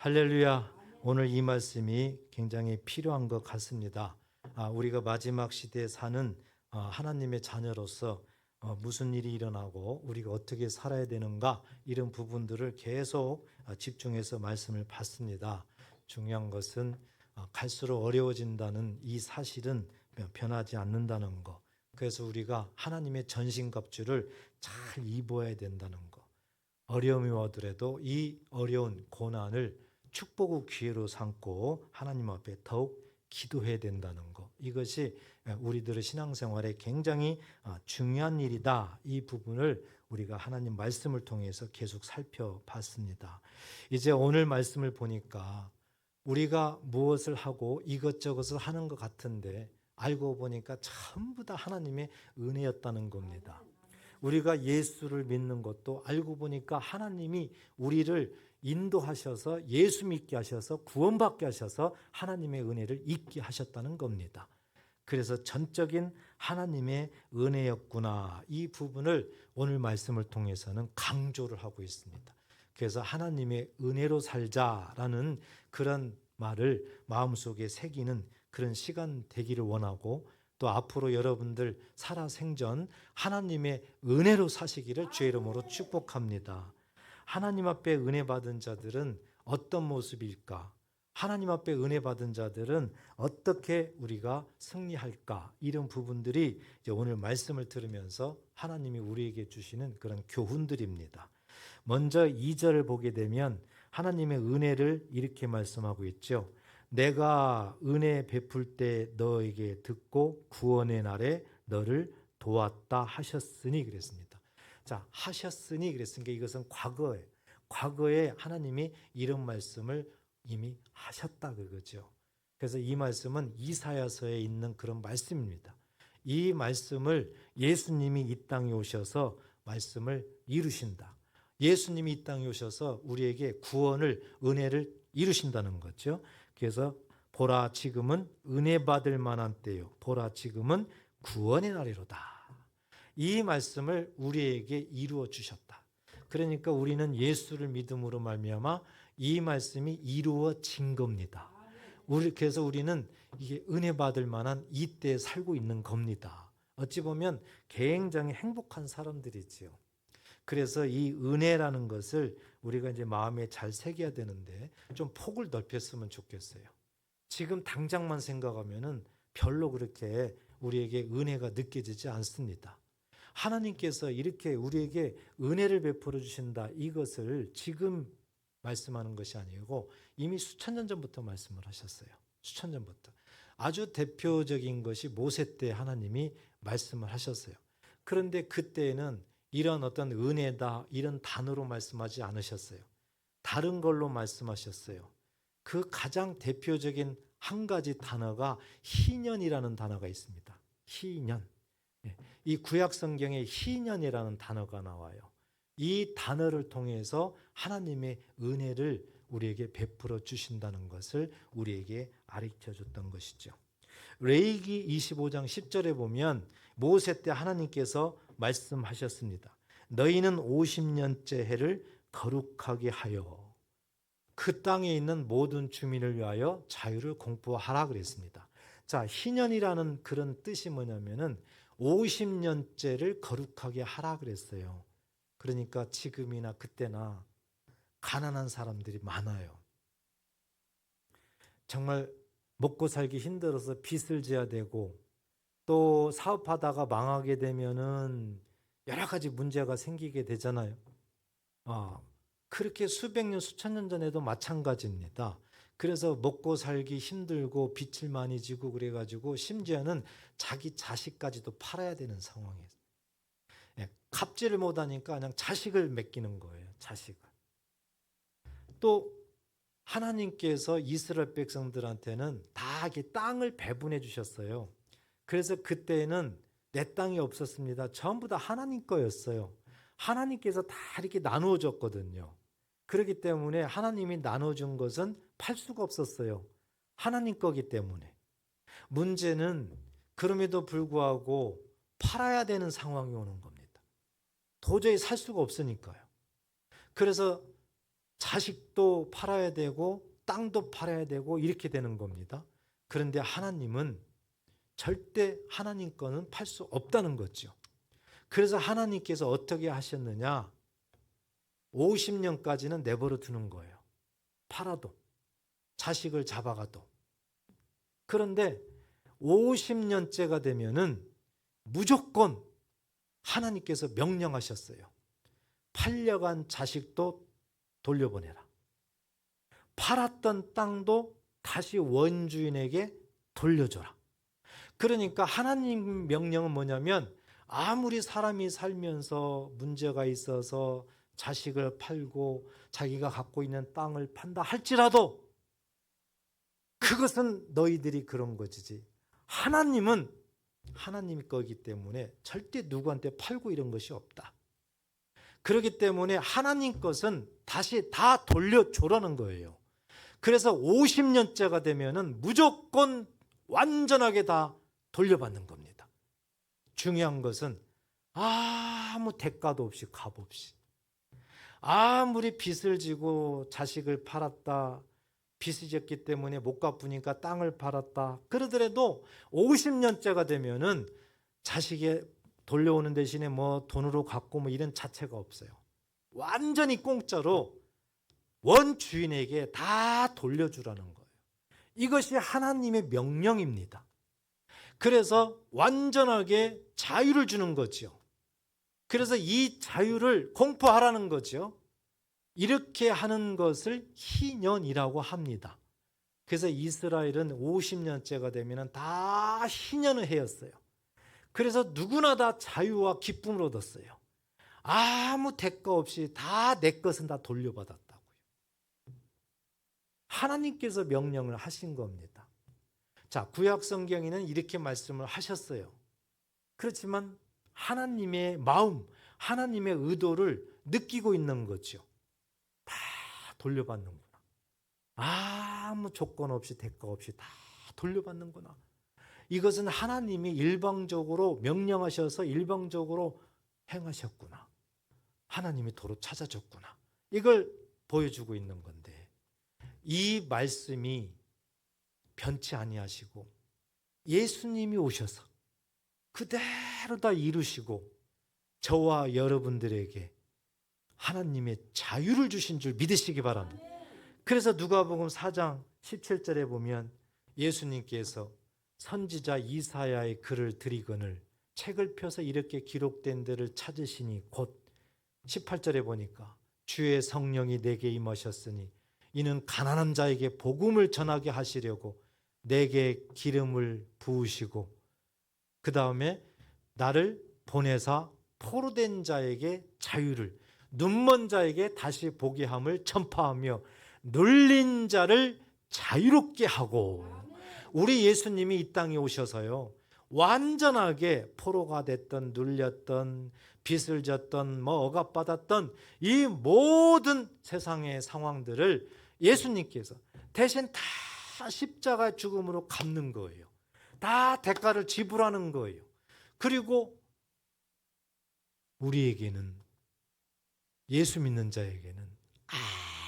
할렐루야. 오늘 이 말씀이 굉장히 필요한 것 같습니다. 우리가 마지막 시대에 사는 하나님의 자녀로서 무슨 일이 일어나고 우리가 어떻게 살아야 되는가, 이런 부분들을 계속 집중해서 말씀을 받습니다. 중요한 것은 갈수록 어려워진다는 이 사실은 변하지 않는다는 것. 그래서 우리가 하나님의 전신갑주를 잘 입어야 된다는 것. 어려움이 오더라도 이 어려운 고난을 축복의 기회로 삼고 하나님 앞에 더욱 기도해야 된다는 것. 이것이 우리들의 신앙생활에 굉장히 중요한 일이다. 이 부분을 우리가 하나님 말씀을 통해서 계속 살펴봤습니다. 이제 오늘 말씀을 보니까 우리가 무엇을 하고 이것저것을 하는 것 같은데 알고 보니까 전부 다 하나님의 은혜였다는 겁니다. 우리가 예수를 믿는 것도 알고 보니까 하나님이 우리를 인도하셔서 예수 믿게 하셔서 구원받게 하셔서 하나님의 은혜를 잊게 하셨다는 겁니다. 그래서 전적인 하나님의 은혜였구나. 이 부분을 오늘 말씀을 통해서는 강조를 하고 있습니다. 그래서 하나님의 은혜로 살자라는 그런 말을 마음속에 새기는 그런 시간 되기를 원하고, 또 앞으로 여러분들 살아생전 하나님의 은혜로 사시기를 주의 이름으로 축복합니다. 하나님 앞에 은혜 받은 자들은 어떤 모습일까? 하나님 앞에 은혜 받은 자들은 어떻게 우리가 승리할까? 이런 부분들이 이제 오늘 말씀을 들으면서 하나님이 우리에게 주시는 그런 교훈들입니다. 먼저 2절을 보게 되면 하나님의 은혜를 이렇게 말씀하고 있죠. 내가 은혜 베풀 때 너에게 듣고 구원의 날에 너를 도왔다 하셨으니 그랬습니다. 자, 하셨으니 그랬으니까 이것은 과거에 하나님이 이런 말씀을 이미 하셨다 그거죠. 그래서 이 말씀은 이사야서에 있는 그런 말씀입니다. 이 말씀을 예수님이 이 땅에 오셔서 말씀을 이루신다. 예수님이 이 땅에 오셔서 우리에게 구원을, 은혜를 이루신다는 거죠. 그래서 보라 지금은 은혜 받을 만한 때요. 보라 지금은 구원의 날이로다. 이 말씀을 우리에게 이루어 주셨다. 그러니까 우리는 예수를 믿음으로 말미암아 이 말씀이 이루어진 겁니다. 그래서 우리는 이게 은혜 받을 만한 이때에 살고 있는 겁니다. 어찌 보면 굉장히 행복한 사람들이지요. 그래서 이 은혜라는 것을 우리가 이제 마음에 잘 새겨야 되는데 좀 폭을 넓혔으면 좋겠어요. 지금 당장만 생각하면은 별로 그렇게 우리에게 은혜가 느껴지지 않습니다. 하나님께서 이렇게 우리에게 은혜를 베풀어 주신다, 이것을 지금 말씀하는 것이 아니고 이미 수천 년 전부터 말씀을 하셨어요. 수천 년 전부터. 아주 대표적인 것이 모세 때 하나님이 말씀을 하셨어요. 그런데 그때에는 이런 어떤 은혜다 이런 단어로 말씀하지 않으셨어요. 다른 걸로 말씀하셨어요. 그 가장 대표적인 한 가지 단어가 희년이라는 단어가 있습니다. 희년. 이 구약 성경에 희년이라는 단어가 나와요. 이 단어를 통해서 하나님의 은혜를 우리에게 베풀어 주신다는 것을 우리에게 가르쳐 줬던 것이죠. 레위기 25장 10절에 보면 모세 때 하나님께서 말씀하셨습니다. 너희는 50년째 해를 거룩하게 하여 그 땅에 있는 모든 주민을 위하여 자유를 공포하라 그랬습니다. 자, 희년이라는 그런 뜻이 뭐냐면은 50년째를 거룩하게 하라 그랬어요. 그러니까 지금이나 그때나 가난한 사람들이 많아요. 정말 먹고 살기 힘들어서 빚을 져야 되고, 또 사업하다가 망하게 되면은 여러 가지 문제가 생기게 되잖아요. 그렇게 수백 년, 수천 년 전에도 마찬가지입니다. 그래서 먹고 살기 힘들고 빚을 많이 지고 그래가지고 심지어는 자기 자식까지도 팔아야 되는 상황이에요. 갚지를 못하니까 그냥 자식을 맡기는 거예요. 자식을. 또 하나님께서 이스라엘 백성들한테는 다 이렇게 땅을 배분해 주셨어요. 그래서 그때는 내 땅이 없었습니다. 전부 다 하나님 거였어요. 하나님께서 다 이렇게 나누어 줬거든요. 그렇기 때문에 하나님이 나눠준 것은 팔 수가 없었어요. 하나님 거기 때문에. 문제는 그럼에도 불구하고 팔아야 되는 상황이 오는 겁니다. 도저히 살 수가 없으니까요. 그래서 자식도 팔아야 되고 땅도 팔아야 되고 이렇게 되는 겁니다. 그런데 하나님은 절대 하나님 거는 팔 수 없다는 거죠. 그래서 하나님께서 어떻게 하셨느냐? 50년까지는 내버려 두는 거예요. 팔아도, 자식을 잡아가도. 그런데 50년째가 되면은 무조건 하나님께서 명령하셨어요. 팔려간 자식도 돌려보내라. 팔았던 땅도 다시 원주인에게 돌려줘라. 그러니까 하나님 명령은 뭐냐면, 아무리 사람이 살면서 문제가 있어서 자식을 팔고 자기가 갖고 있는 땅을 판다 할지라도 그것은 너희들이 그런 것이지, 하나님은 하나님 거기 때문에 절대 누구한테 팔고 이런 것이 없다. 그렇기 때문에 하나님 것은 다시 다 돌려줘라는 거예요. 그래서 50년째가 되면은 무조건 완전하게 다 돌려받는 겁니다. 중요한 것은 아무 대가도 없이, 값 없이, 아무리 빚을 지고 자식을 팔았다, 빚이 졌기 때문에 못 갚으니까 땅을 팔았다 그러더라도 50년째가 되면은 자식이 돌려오는 대신에 뭐 돈으로 갚고 뭐 이런 자체가 없어요. 완전히 공짜로 원주인에게 다 돌려주라는 거예요. 이것이 하나님의 명령입니다. 그래서 완전하게 자유를 주는 거죠. 그래서 이 자유를 공포하라는 거죠. 이렇게 하는 것을 희년이라고 합니다. 그래서 이스라엘은 50년째가 되면 다 희년의 해였어요. 그래서 누구나 다 자유와 기쁨을 얻었어요. 아무 대가 없이 다 내 것은 다 돌려받았다고요. 하나님께서 명령을 하신 겁니다. 자, 구약 성경에는 이렇게 말씀을 하셨어요. 그렇지만 하나님의 마음, 하나님의 의도를 느끼고 있는 거죠. 다 돌려받는구나. 아무 조건 없이 대가 없이 다 돌려받는구나. 이것은 하나님이 일방적으로 명령하셔서 일방적으로 행하셨구나. 하나님이 도로 찾아줬구나. 이걸 보여주고 있는 건데, 이 말씀이 변치 아니하시고 예수님이 오셔서 그대로 다 이루시고 저와 여러분들에게 하나님의 자유를 주신 줄 믿으시기 바랍니다. 그래서 누가복음 4장 17절에 보면 예수님께서 선지자 이사야의 글을 드리거늘 책을 펴서 이렇게 기록된 데를 찾으시니 곧 18절에 보니까 주의 성령이 내게 임하셨으니 이는 가난한 자에게 복음을 전하게 하시려고 내게 기름을 부으시고 그 다음에 나를 보내사 포로된 자에게 자유를, 눈먼 자에게 다시 보게 함을 전파하며 눌린 자를 자유롭게 하고. 우리 예수님이 이 땅에 오셔서요, 완전하게 포로가 됐던, 눌렸던, 빚을 졌던, 억압받았던 이 모든 세상의 상황들을 예수님께서 대신 다 십자가 죽음으로 갚는 거예요. 다 대가를 지불하는 거예요. 그리고 우리에게는, 예수 믿는 자에게는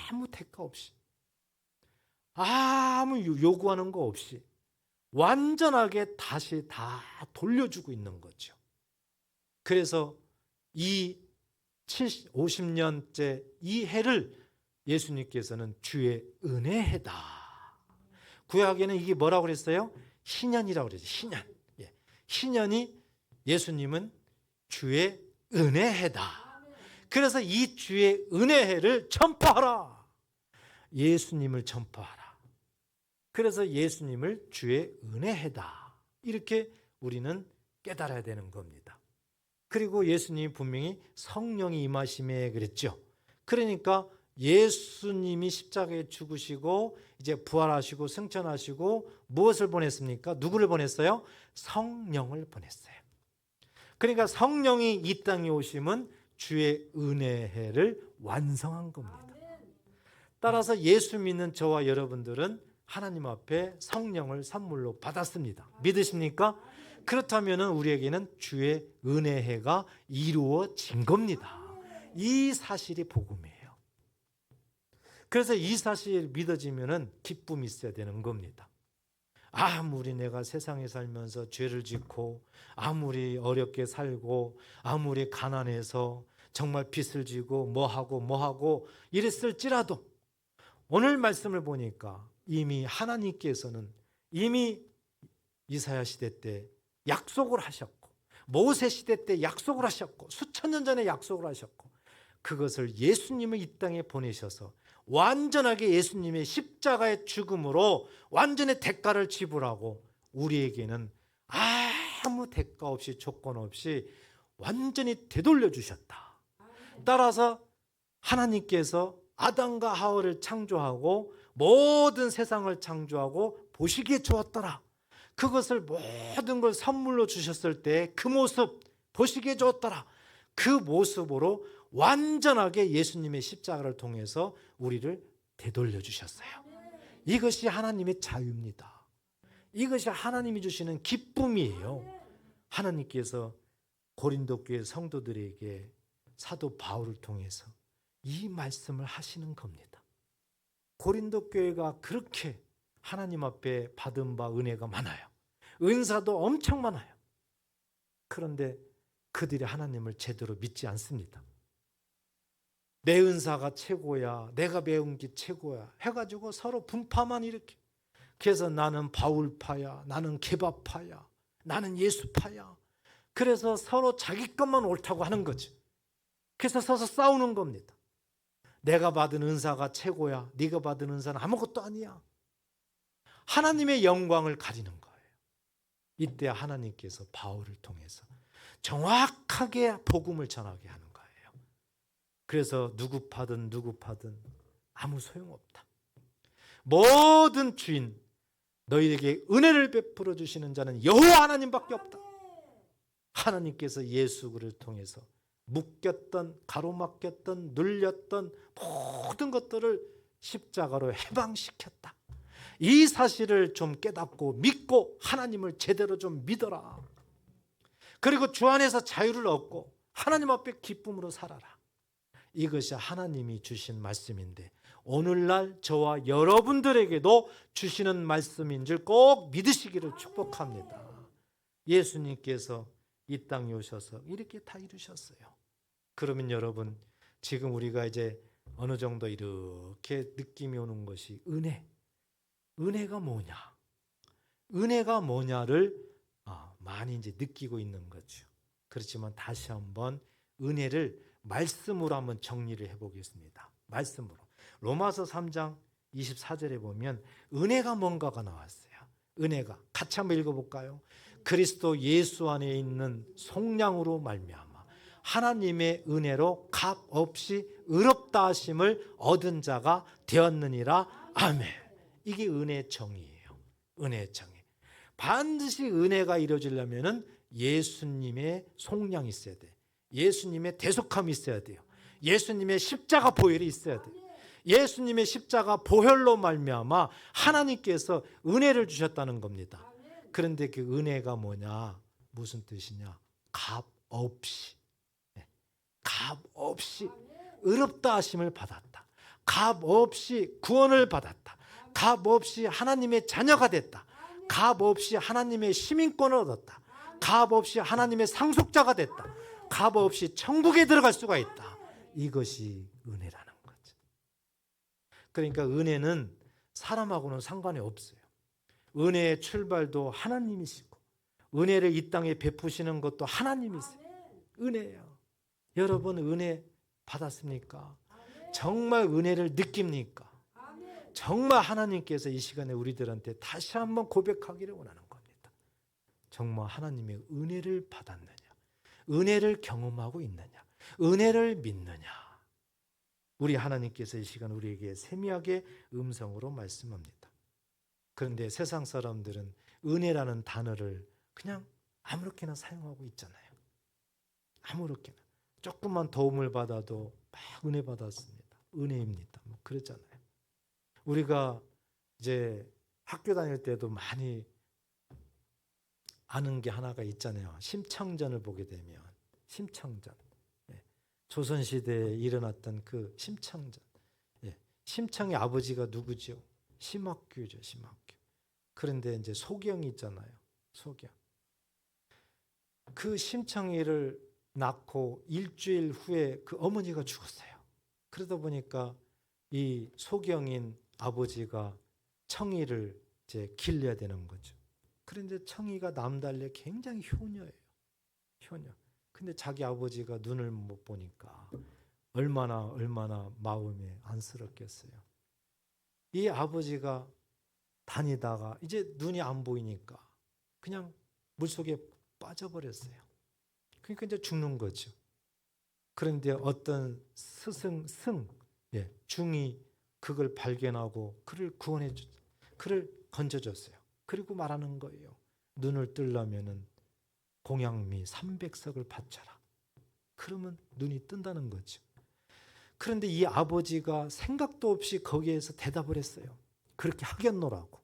아무 대가 없이, 아무 요구하는 거 없이 완전하게 다시 다 돌려주고 있는 거죠. 그래서 이 50년째 이 해를 예수님께서는 주의 은혜해다. 구약에는 이게 뭐라고 그랬어요? 희년이라고 그랬어요. 희년. 희년이 예수님은 주의 은혜해다. 그래서 이 주의 은혜해를 전파하라. 예수님을 전파하라. 그래서 예수님을 주의 은혜해다. 이렇게 우리는 깨달아야 되는 겁니다. 그리고 예수님이 분명히 성령이 임하심에 그랬죠. 그러니까 예수님이 십자가에 죽으시고 이제 부활하시고 승천하시고 무엇을 보냈습니까? 누구를 보냈어요? 성령을 보냈어요. 그러니까 성령이 이 땅에 오심은 주의 은혜를 완성한 겁니다. 따라서 예수 믿는 저와 여러분들은 하나님 앞에 성령을 선물로 받았습니다. 믿으십니까? 그렇다면 우리에게는 주의 은혜가 이루어진 겁니다. 이 사실이 복음이에요. 그래서 이 사실이 믿어지면은 기쁨이 있어야 되는 겁니다. 아무리 내가 세상에 살면서 죄를 짓고 아무리 어렵게 살고 아무리 가난해서 정말 빚을 지고 뭐하고 이랬을지라도 오늘 말씀을 보니까 이미 하나님께서는 이미 이사야 시대 때 약속을 하셨고 모세 시대 때 약속을 하셨고 수천 년 전에 약속을 하셨고 그것을 예수님을 이 땅에 보내셔서 완전하게 예수님의 십자가의 죽음으로 완전히 대가를 지불하고 우리에게는 아무 대가 없이 조건 없이 완전히 되돌려 주셨다. 따라서 하나님께서 아담과 하와를 창조하고 모든 세상을 창조하고 보시기에 좋았더라. 그것을 모든 걸 선물로 주셨을 때 그 모습 보시기에 좋았더라. 그 모습으로 완전하게 예수님의 십자가를 통해서 우리를 되돌려 주셨어요. 이것이 하나님의 자유입니다. 이것이 하나님이 주시는 기쁨이에요. 하나님께서 고린도 교회 성도들에게 사도 바울을 통해서 이 말씀을 하시는 겁니다. 고린도 교회가 그렇게 하나님 앞에 받은 바 은혜가 많아요. 은사도 엄청 많아요. 그런데 그들이 하나님을 제대로 믿지 않습니다. 내 은사가 최고야, 내가 배운 게 최고야 해가지고 서로 분파만 일으켜. 그래서 나는 바울파야, 나는 게바파야, 나는 예수파야. 그래서 서로 자기 것만 옳다고 하는 거지. 그래서 서서 싸우는 겁니다. 내가 받은 은사가 최고야, 네가 받은 은사는 아무것도 아니야. 하나님의 영광을 가리는 거예요. 이때 하나님께서 바울을 통해서 정확하게 복음을 전하게 하는 거예요. 그래서 누구 파든 아무 소용없다. 모든 주인 너희에게 은혜를 베풀어 주시는 자는 여호와 하나님밖에 없다. 하나님께서 예수 그를 통해서 묶였던 가로막혔던 눌렸던 모든 것들을 십자가로 해방시켰다. 이 사실을 좀 깨닫고 믿고 하나님을 제대로 좀 믿어라. 그리고 주 안에서 자유를 얻고 하나님 앞에 기쁨으로 살아라. 이것이 하나님이 주신 말씀인데 오늘날 저와 여러분들에게도 주시는 말씀인 줄 꼭 믿으시기를 축복합니다. 예수님께서 이 땅에 오셔서 이렇게 다 이루셨어요. 그러면 여러분 지금 우리가 이제 어느 정도 이렇게 느낌이 오는 것이 은혜가 뭐냐? 은혜가 뭐냐를 많이 이제 느끼고 있는 거죠. 그렇지만 다시 한번 은혜를 말씀으로 한번 정리를 해보겠습니다. 말씀으로. 로마서 3장 24절에 보면 은혜가 뭔가가 나왔어요. 은혜가 같이 한번 읽어볼까요? 그리스도 예수 안에 있는 속량으로 말미암아 하나님의 은혜로 값 없이 의롭다 하심을 얻은 자가 되었느니라. 아멘. 이게 은혜의 정의예요. 은혜의 정의. 반드시 은혜가 이루어지려면 예수님의 속량이 있어야 돼. 예수님의 대속함이 있어야 돼요. 예수님의 십자가 보혈이 있어야 돼요. 예수님의 십자가 보혈로 말미암아 하나님께서 은혜를 주셨다는 겁니다. 그런데 그 은혜가 뭐냐? 무슨 뜻이냐? 값 없이 의롭다 하심을 받았다. 값 없이 구원을 받았다. 값 없이 하나님의 자녀가 됐다. 값 없이 하나님의 시민권을 얻었다. 값 없이 하나님의 상속자가 됐다. 값 없이 천국에 들어갈 수가 있다. 이것이 은혜라는 거죠. 그러니까 은혜는 사람하고는 상관이 없어요. 은혜의 출발도 하나님이시고 은혜를 이 땅에 베푸시는 것도 하나님이세요. 은혜예요. 여러분 은혜 받았습니까? 정말 은혜를 느낍니까? 정말 하나님께서 이 시간에 우리들한테 다시 한번 고백하기를 원하는 겁니다. 정말 하나님의 은혜를 받았느냐? 은혜를 경험하고 있느냐? 은혜를 믿느냐? 우리 하나님께서 이 시간 우리에게 세미하게 음성으로 말씀합니다. 그런데 세상 사람들은 은혜라는 단어를 그냥 아무렇게나 사용하고 있잖아요. 아무렇게나. 조금만 도움을 받아도 막 은혜 받았습니다. 은혜입니다. 뭐 그러잖아요. 우리가 이제 학교 다닐 때도 많이 아는 게 하나가 있잖아요. 심청전을 보게 되면 심청전. 조선시대에 일어났던 그 심청전. 심청이 아버지가 누구죠? 심학규죠, 심학규. 그런데 이제 소경이 있잖아요. 소경. 그 심청이를 낳고 일주일 후에 그 어머니가 죽었어요. 그러다 보니까 이 소경인 아버지가 청이를 이제 길러야 되는 거죠. 그런데 청이가 남달리 굉장히 효녀예요. 효녀. 근데 자기 아버지가 눈을 못 보니까 얼마나 마음이 안쓰럽겠어요. 이 아버지가 다니다가 이제 눈이 안 보이니까 그냥 물속에 빠져버렸어요. 그러니까 이제 죽는 거죠. 그런데 어떤 중이 그걸 발견하고 그를 그를 건져줬어요. 그리고 말하는 거예요. 눈을 뜨려면은 공양미 300석을 바쳐라. 그러면 눈이 뜬다는 거죠. 그런데 이 아버지가 생각도 없이 거기에서 대답을 했어요. 그렇게 하겠노라고.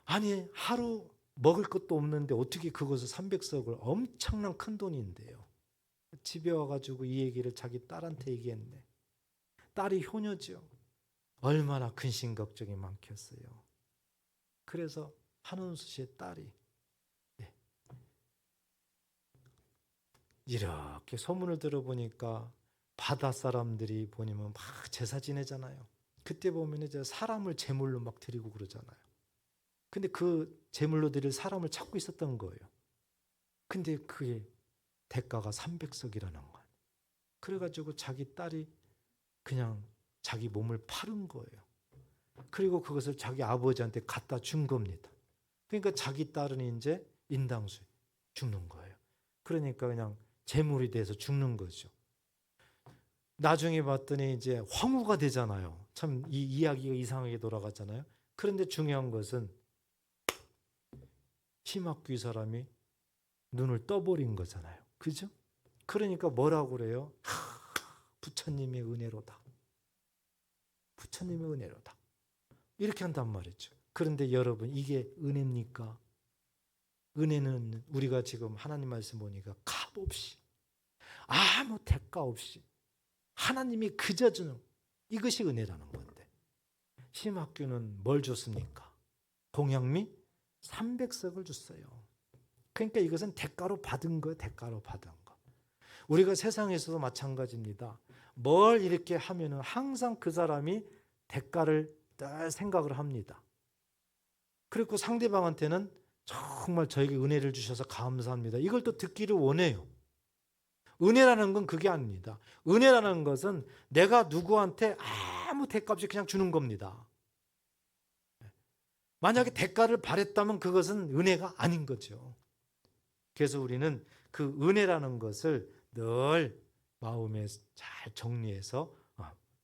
아니 하루 먹을 것도 없는데 어떻게 그것을 300석을 엄청난 큰 돈인데요. 집에 와가지고 이 얘기를 자기 딸한테 얘기했네. 딸이 효녀죠. 얼마나 근심 걱정이 많겠어요. 그래서 한은수 씨의 딸이 이렇게 소문을 들어보니까 바다 사람들이 보면 막 제사 지내잖아요. 그때 보면 이제 사람을 제물로 막 드리고 그러잖아요. 근데 그 제물로 드릴 사람을 찾고 있었던 거예요. 근데 그게 대가가 300석이라는 거예요. 그래가지고 자기 딸이 그냥 자기 몸을 파는 거예요. 그리고 그것을 자기 아버지한테 갖다 준 겁니다. 그러니까 자기 딸은 이제 인당수에 죽는 거예요. 그러니까 그냥 제물이 돼서 죽는 거죠. 나중에 봤더니 이제 황후가 되잖아요. 참 이 이야기가 이상하게 돌아갔잖아요. 그런데 중요한 것은 심학규 사람이 눈을 떠버린 거잖아요. 그죠? 그러니까 뭐라고 그래요? 부처님의 은혜로다. 부처님의 은혜로다. 이렇게 한단 말이죠. 그런데 여러분 이게 은혜입니까? 은혜는 우리가 지금 하나님 말씀 보니까 값없이 아무 대가 없이 하나님이 그저 주는 이것이 은혜라는 건데 심학규는 뭘 줬습니까? 공양미 300석을 줬어요. 그러니까 이것은 대가로 받은 거예요. 대가로 받은 거. 우리가 세상에서도 마찬가지입니다. 뭘 이렇게 하면은 항상 그 사람이 대가를 늘 생각을 합니다. 그리고 상대방한테는 정말 저에게 은혜를 주셔서 감사합니다. 이걸 또 듣기를 원해요. 은혜라는 건 그게 아닙니다. 은혜라는 것은 내가 누구한테 아무 대가 없이 그냥 주는 겁니다. 만약에 대가를 바랬다면 그것은 은혜가 아닌 거죠. 그래서 우리는 그 은혜라는 것을 늘 마음에 잘 정리해서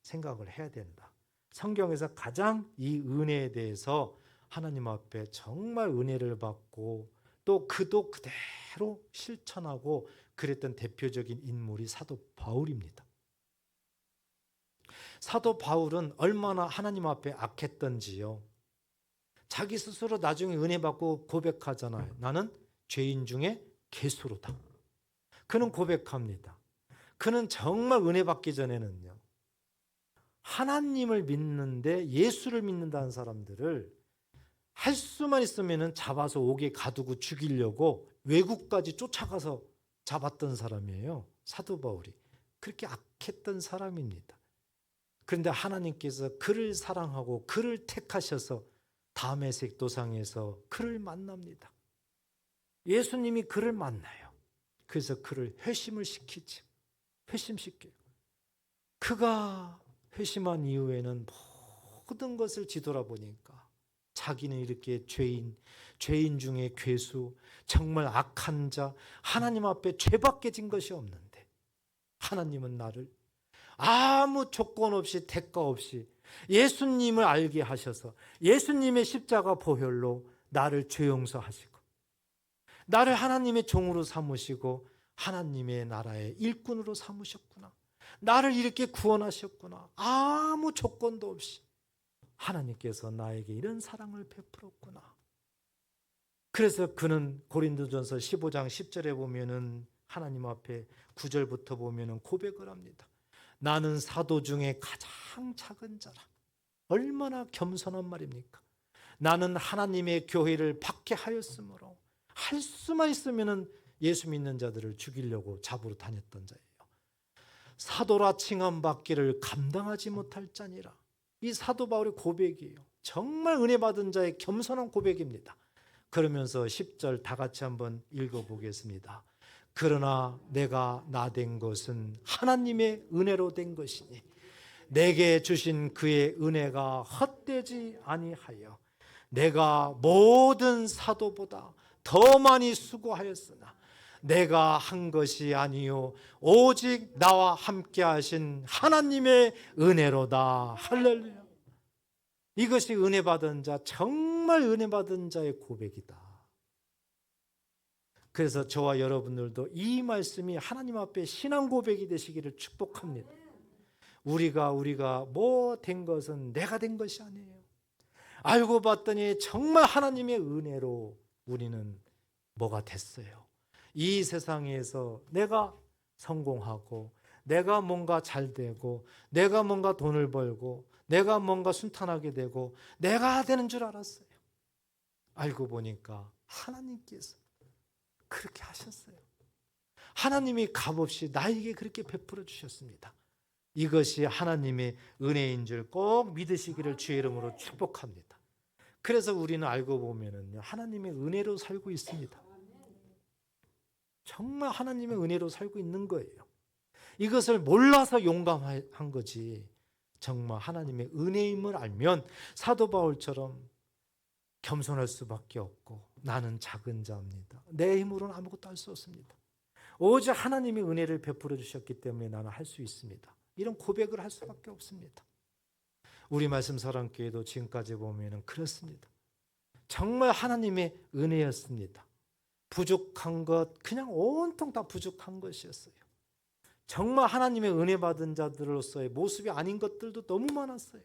생각을 해야 된다. 성경에서 가장 이 은혜에 대해서 하나님 앞에 정말 은혜를 받고 또 그도 그대로 실천하고 그랬던 대표적인 인물이 사도 바울입니다. 사도 바울은 얼마나 하나님 앞에 악했던지요. 자기 스스로 나중에 은혜 받고 고백하잖아요. 나는 죄인 중에 괴수로다. 그는 고백합니다. 그는 정말 은혜 받기 전에는요. 하나님을 믿는데 예수를 믿는다는 사람들을 할 수만 있으면 잡아서 옥에 가두고 죽이려고 외국까지 쫓아가서 잡았던 사람이에요. 사도 바울이. 그렇게 악했던 사람입니다. 그런데 하나님께서 그를 사랑하고 그를 택하셔서 다메섹 도상에서 그를 만납니다. 예수님이 그를 만나요. 그래서 그를 회심을 시키죠. 회심시켜요. 그가 회심한 이후에는 모든 것을 뒤돌아보니까 자기는 이렇게 죄인 중에 괴수, 정말 악한 자, 하나님 앞에 죄밖에 진 것이 없는데 하나님은 나를 아무 조건 없이 대가 없이 예수님을 알게 하셔서 예수님의 십자가 보혈로 나를 죄 용서하시고 나를 하나님의 종으로 삼으시고 하나님의 나라의 일꾼으로 삼으셨구나. 나를 이렇게 구원하셨구나. 아무 조건도 없이 하나님께서 나에게 이런 사랑을 베풀었구나. 그래서 그는 고린도전서 15장 10절에 보면은 하나님 앞에 9절부터 보면은 고백을 합니다. 나는 사도 중에 가장 작은 자라. 얼마나 겸손한 말입니까? 나는 하나님의 교회를 박해하였으므로 할 수만 있으면 예수 믿는 자들을 죽이려고 잡으러 다녔던 자예요. 사도라 칭함받기를 감당하지 못할 자니라. 이 사도 바울의 고백이에요. 정말 은혜 받은 자의 겸손한 고백입니다. 그러면서 10절 다 같이 한번 읽어보겠습니다. 그러나 내가 나 된 것은 하나님의 은혜로 된 것이니 내게 주신 그의 은혜가 헛되지 아니하여 내가 모든 사도보다 더 많이 수고하였으나 내가 한 것이 아니요 오직 나와 함께 하신 하나님의 은혜로다. 할렐루야. 이것이 은혜 받은 자, 정말 은혜 받은 자의 고백이다. 그래서 저와 여러분들도 이 말씀이 하나님 앞에 신앙 고백이 되시기를 축복합니다. 우리가 뭐 된 것은 내가 된 것이 아니에요. 알고 봤더니 정말 하나님의 은혜로 우리는 뭐가 됐어요. 이 세상에서 내가 성공하고 내가 뭔가 잘 되고 내가 뭔가 돈을 벌고 내가 뭔가 순탄하게 되고 내가 되는 줄 알았어요. 알고 보니까 하나님께서 그렇게 하셨어요. 하나님이 값없이 나에게 그렇게 베풀어 주셨습니다. 이것이 하나님의 은혜인 줄 꼭 믿으시기를 주의 이름으로 축복합니다. 그래서 우리는 알고 보면은 하나님의 은혜로 살고 있습니다. 정말 하나님의 은혜로 살고 있는 거예요. 이것을 몰라서 용감한 거지. 정말 하나님의 은혜임을 알면 사도 바울처럼 겸손할 수밖에 없고 나는 작은 자입니다. 내 힘으로는 아무것도 할 수 없습니다. 오직 하나님의 은혜를 베풀어 주셨기 때문에 나는 할 수 있습니다. 이런 고백을 할 수밖에 없습니다. 우리 말씀 사랑교회도 지금까지 보면 그렇습니다. 정말 하나님의 은혜였습니다. 부족한 것 그냥 온통 다 부족한 것이었어요. 정말 하나님의 은혜 받은 자들로서의 모습이 아닌 것들도 너무 많았어요.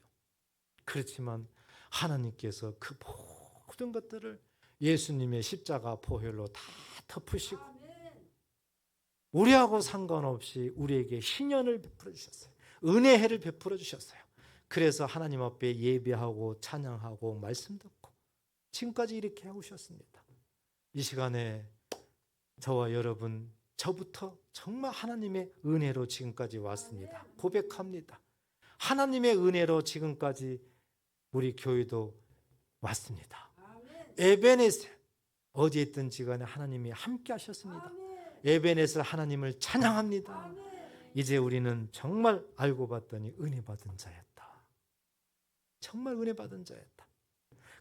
그렇지만 하나님께서 그 모든 것들을 예수님의 십자가 보혈로 다 덮으시고 우리하고 상관없이 우리에게 희년을 베풀어 주셨어요. 은혜를 베풀어 주셨어요. 그래서 하나님 앞에 예배하고 찬양하고 말씀 듣고 지금까지 이렇게 해오셨습니다. 이 시간에 저와 여러분, 저부터 정말 하나님의 은혜로 지금까지 왔습니다. 고백합니다. 하나님의 은혜로 지금까지 우리 교회도 왔습니다. 에베네셀 어디에 있든지 간에 하나님이 함께 하셨습니다. 에베네셀 하나님을 찬양합니다. 이제 우리는 정말 알고 봤더니 은혜 받은 자였다. 정말 은혜 받은 자였다.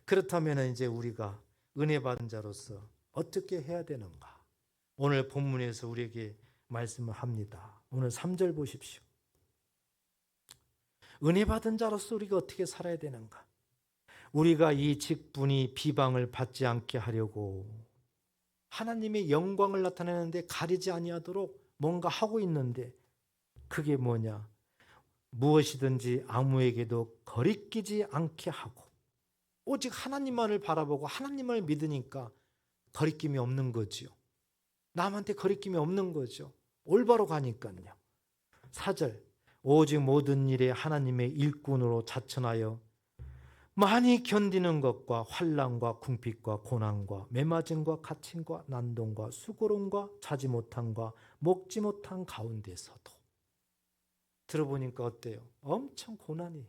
그렇다면 이제 우리가 은혜 받은 자로서 어떻게 해야 되는가? 오늘 본문에서 우리에게 말씀을 합니다. 오늘 3절 보십시오. 은혜 받은 자로서 우리가 어떻게 살아야 되는가? 우리가 이 직분이 비방을 받지 않게 하려고 하나님의 영광을 나타내는데 가리지 아니하도록 뭔가 하고 있는데 그게 뭐냐? 무엇이든지 아무에게도 거리끼지 않게 하고 오직 하나님만을 바라보고 하나님을 믿으니까 거리낌이 없는 거지요. 남한테 거리낌이 없는 거죠. 올바로 가니까요. 4절 오직 모든 일에 하나님의 일꾼으로 자천하여 많이 견디는 것과 환난과 궁핍과 고난과 매맞음과 갇힘과 난동과 수고로움과 자지 못함과 먹지 못한 가운데서도 들어보니까 어때요? 엄청 고난이에요.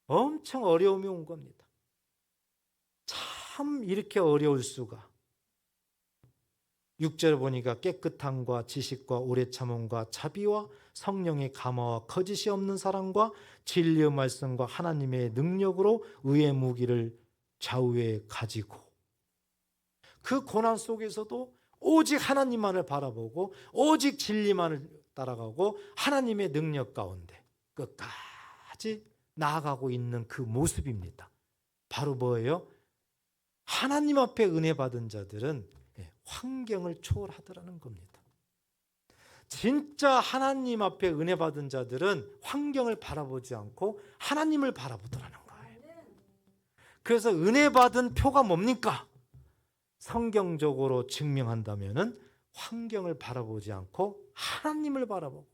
엄청 어려움이 온 겁니다. 참 이렇게 어려울 수가. 6절 보니까 깨끗함과 지식과 오래 참음과 자비와 성령의 감화와 거짓이 없는 사랑과 진리의 말씀과 하나님의 능력으로 의의 무기를 좌우에 가지고 그 고난 속에서도 오직 하나님만을 바라보고 오직 진리만을 따라가고 하나님의 능력 가운데 끝까지 나아가고 있는 그 모습입니다. 바로 뭐예요? 하나님 앞에 은혜 받은 자들은 환경을 초월하더라는 겁니다. 진짜 하나님 앞에 은혜 받은 자들은 환경을 바라보지 않고 하나님을 바라보더라는 거예요. 그래서 은혜 받은 표가 뭡니까? 성경적으로 증명한다면은 환경을 바라보지 않고 하나님을 바라보고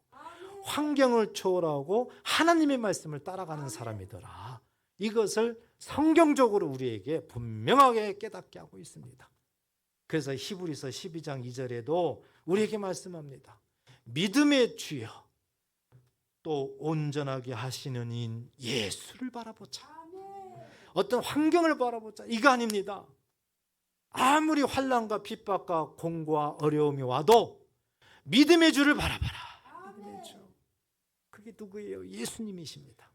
환경을 초월하고 하나님의 말씀을 따라가는 사람이더라. 이것을 성경적으로 우리에게 분명하게 깨닫게 하고 있습니다. 그래서 히브리서 12장 2절에도 우리에게 말씀합니다. 믿음의 주여 또 온전하게 하시는 이인 예수를 바라보자. 어떤 환경을 바라보자. 이거 아닙니다. 아무리 환난과 핍박과 공고와 어려움이 와도 믿음의 주를 바라봐라. 믿음의 주. 그게 누구예요? 예수님이십니다.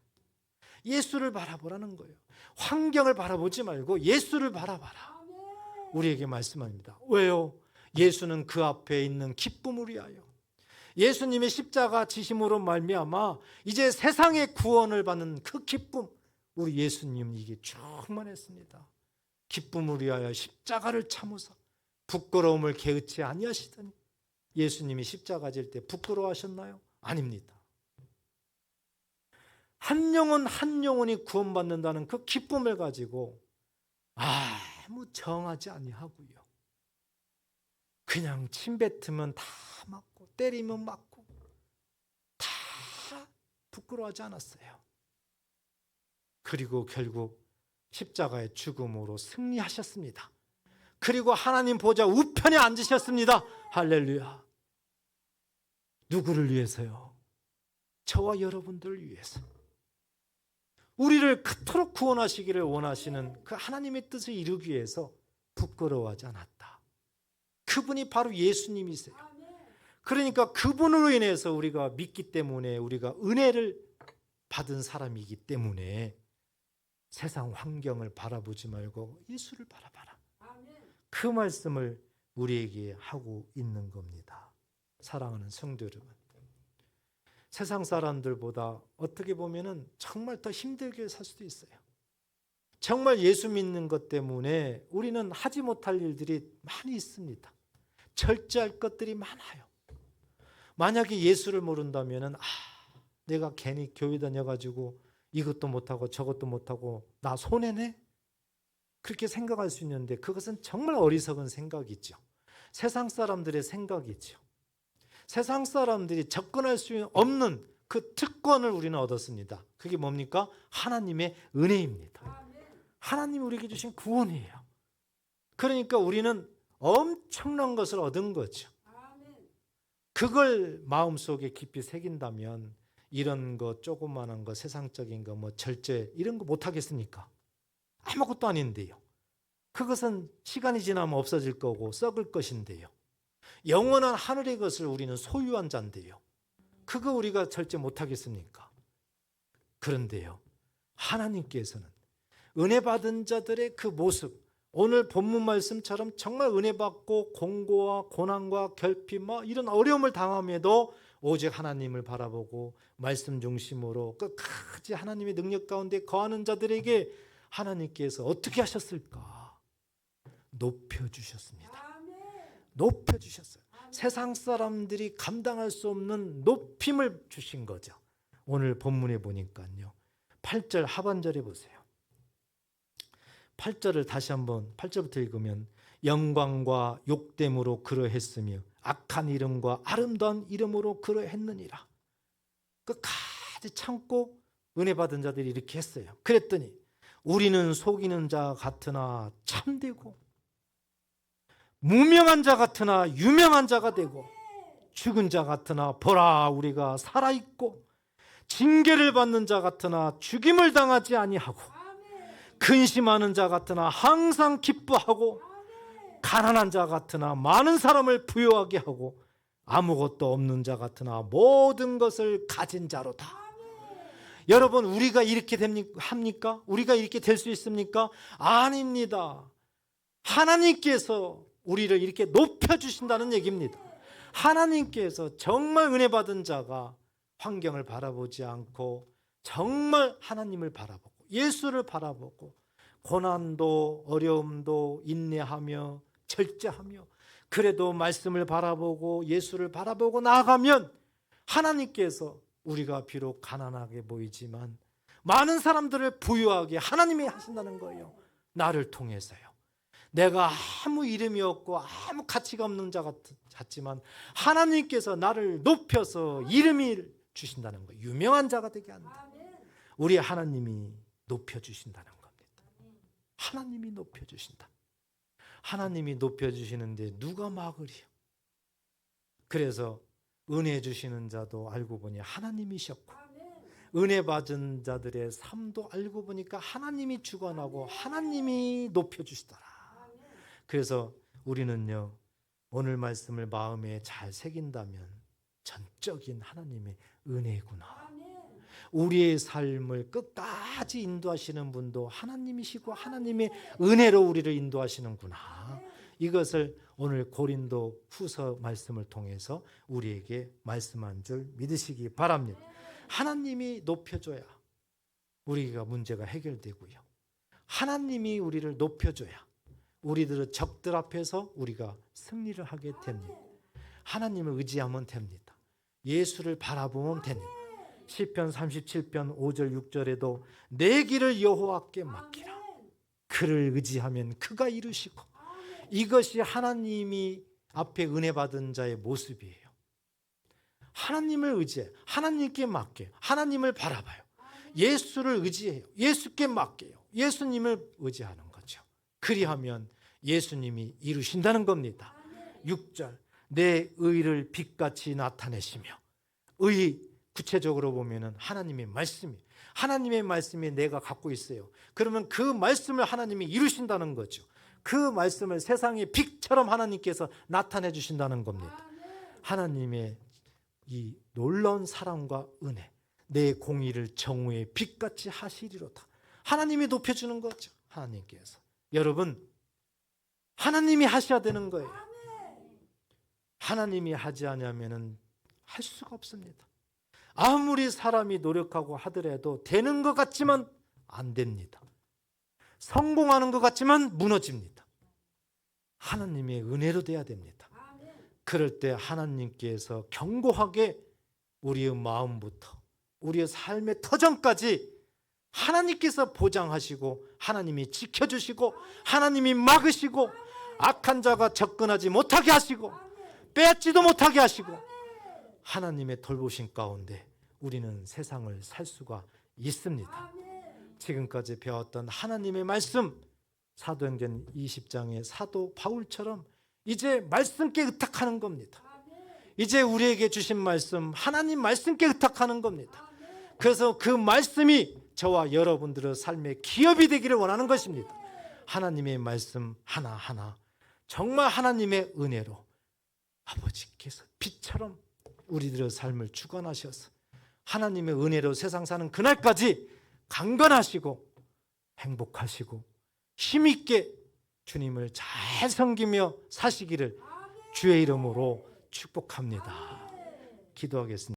예수를 바라보라는 거예요. 환경을 바라보지 말고 예수를 바라봐라. 우리에게 말씀합니다. 왜요? 예수는 그 앞에 있는 기쁨을 위하여 예수님의 십자가 지심으로 말미암아 이제 세상의 구원을 받는 그 기쁨, 우리 예수님 이게 충만했습니다. 기쁨을 위하여 십자가를 참으사 부끄러움을 개의치 아니하시더니 예수님이 십자가 질 때 부끄러워하셨나요? 아닙니다. 한 영혼 한 영혼이 구원받는다는 그 기쁨을 가지고 아무 정하지 아니하고요. 그냥 침 뱉으면 다 맞고 때리면 맞고 다 부끄러워하지 않았어요. 그리고 결국 십자가의 죽음으로 승리하셨습니다. 그리고 하나님 보좌 우편에 앉으셨습니다. 할렐루야. 누구를 위해서요? 저와 여러분들을 위해서. 우리를 그토록 구원하시기를 원하시는 그 하나님의 뜻을 이루기 위해서 부끄러워하지 않았다. 그분이 바로 예수님이세요. 그러니까 그분으로 인해서 우리가 믿기 때문에 우리가 은혜를 받은 사람이기 때문에 세상 환경을 바라보지 말고 예수를 바라봐라. 그 말씀을 우리에게 하고 있는 겁니다. 사랑하는 성도 여러분, 세상 사람들보다 어떻게 보면은 정말 더 힘들게 살 수도 있어요. 정말 예수 믿는 것 때문에 우리는 하지 못할 일들이 많이 있습니다. 절제할 것들이 많아요. 만약에 예수를 모른다면은 내가 괜히 교회 다녀가지고 이것도 못하고 저것도 못하고 나 손해네? 그렇게 생각할 수 있는데 그것은 정말 어리석은 생각이죠. 세상 사람들의 생각이죠. 세상 사람들이 접근할 수 없는 그 특권을 우리는 얻었습니다. 그게 뭡니까? 하나님의 은혜입니다. 하나님이 우리에게 주신 구원이에요. 그러니까 우리는 엄청난 것을 얻은 거죠. 그걸 마음속에 깊이 새긴다면 이런 거 조그만한 거 세상적인 거 뭐 절제 이런 거 못하겠습니까? 아무것도 아닌데요. 그것은 시간이 지나면 없어질 거고 썩을 것인데요. 영원한 하늘의 것을 우리는 소유한 자인데요. 그거 우리가 절제 못하겠습니까? 그런데요, 하나님께서는 은혜 받은 자들의 그 모습, 오늘 본문 말씀처럼 정말 은혜 받고 공고와 고난과 결핍 이런 어려움을 당함에도 오직 하나님을 바라보고 말씀 중심으로 끝까지 하나님의 능력 가운데 거하는 자들에게 하나님께서 어떻게 하셨을까? 높여주셨습니다. 높여주셨어요. 세상 사람들이 감당할 수 없는 높임을 주신 거죠. 오늘 본문에 보니까요, 8절 하반절에 보세요. 8절을 다시 한번 8절부터 읽으면 영광과 욕됨으로 그러했으며 악한 이름과 아름다운 이름으로 그러했느니라. 끝까지 참고 은혜 받은 자들이 이렇게 했어요. 그랬더니 우리는 속이는 자 같으나 참되고 무명한 자 같으나 유명한 자가 되고 죽은 자 같으나 보라 우리가 살아있고 징계를 받는 자 같으나 죽임을 당하지 아니하고 근심하는 자 같으나 항상 기뻐하고 가난한 자 같으나 많은 사람을 부유하게 하고 아무것도 없는 자 같으나 모든 것을 가진 자로다. 여러분, 우리가 이렇게 합니까? 우리가 이렇게 될 수 있습니까? 아닙니다. 하나님께서 우리를 이렇게 높여주신다는 얘기입니다. 하나님께서 정말 은혜 받은 자가 환경을 바라보지 않고 정말 하나님을 바라보고 예수를 바라보고 고난도 어려움도 인내하며 절제하며 그래도 말씀을 바라보고 예수를 바라보고 나아가면 하나님께서 우리가 비록 가난하게 보이지만 많은 사람들을 부유하게 하나님이 하신다는 거예요. 나를 통해서요. 내가 아무 이름이 없고 아무 가치가 없는 자 같지만 하나님께서 나를 높여서 이름이 주신다는 거예요. 유명한 자가 되게 한다. 우리 하나님이 높여주신다는 겁니다. 하나님이 높여주신다. 하나님이 높여주시는데 누가 막으리요? 그래서 은혜 주시는 자도 알고 보니 하나님이셨고, 은혜 받은 자들의 삶도 알고 보니까 하나님이 주관하고 하나님이 높여주시더라. 그래서 우리는요, 오늘 말씀을 마음에 잘 새긴다면 전적인 하나님의 은혜구나. 우리의 삶을 끝까지 인도하시는 분도 하나님이시고 하나님의 은혜로 우리를 인도하시는구나. 이것을 오늘 고린도 후서 말씀을 통해서 우리에게 말씀한 줄 믿으시기 바랍니다. 하나님이 높여줘야 우리가 문제가 해결되고요. 하나님이 우리를 높여줘야 우리들의 적들 앞에서 우리가 승리를 하게 됩니다. 하나님을 의지하면 됩니다. 예수를 바라보면 됩니다. 시편 37편 5절 6절에도 내 길을 여호와께 맡기라. 그를 의지하면 그가 이루시고, 이것이 하나님이 앞에 은혜 받은 자의 모습이에요. 하나님을 의지해, 하나님께 맡겨요. 하나님을 바라봐요. 예수를 의지해요. 예수께 맡겨요. 예수님을 의지하는 거죠. 그리하면 예수님이 이루신다는 겁니다. 6절 내 의를 빛같이 나타내시며, 의 구체적으로 보면은 하나님의 말씀이, 하나님의 말씀이 내가 갖고 있어요. 그러면 그 말씀을 하나님이 이루신다는 거죠. 그 말씀을 세상의 빛처럼 하나님께서 나타내 주신다는 겁니다. 하나님의 이 놀라운 사랑과 은혜, 내 공의를 정오의 빛같이 하시리로다. 하나님이 높여주는 거죠. 하나님께서. 여러분, 하나님이 하셔야 되는 거예요. 하나님이 하지 않으면 할 수가 없습니다. 아무리 사람이 노력하고 하더라도 되는 것 같지만 안 됩니다. 성공하는 것 같지만 무너집니다. 하나님의 은혜로 돼야 됩니다. 그럴 때 하나님께서 견고하게 우리의 마음부터 우리의 삶의 터전까지 하나님께서 보장하시고, 하나님이 지켜주시고, 하나님이 막으시고, 악한 자가 접근하지 못하게 하시고, 빼앗지도 못하게 하시고, 하나님의 돌보심 가운데 우리는 세상을 살 수가 있습니다. 지금까지 배웠던 하나님의 말씀, 사도행전 20장의 사도 바울처럼 이제 말씀께 의탁하는 겁니다. 이제 우리에게 주신 말씀, 하나님 말씀께 의탁하는 겁니다. 그래서 그 말씀이 저와 여러분들의 삶의 기업이 되기를 원하는 것입니다. 하나님의 말씀 하나하나 정말 하나님의 은혜로 아버지께서 빛처럼 우리들의 삶을 주관하셔서 하나님의 은혜로 세상 사는 그날까지 강건하시고 행복하시고 힘있게 주님을 잘 섬기며 사시기를 주의 이름으로 축복합니다. 기도하겠습니다.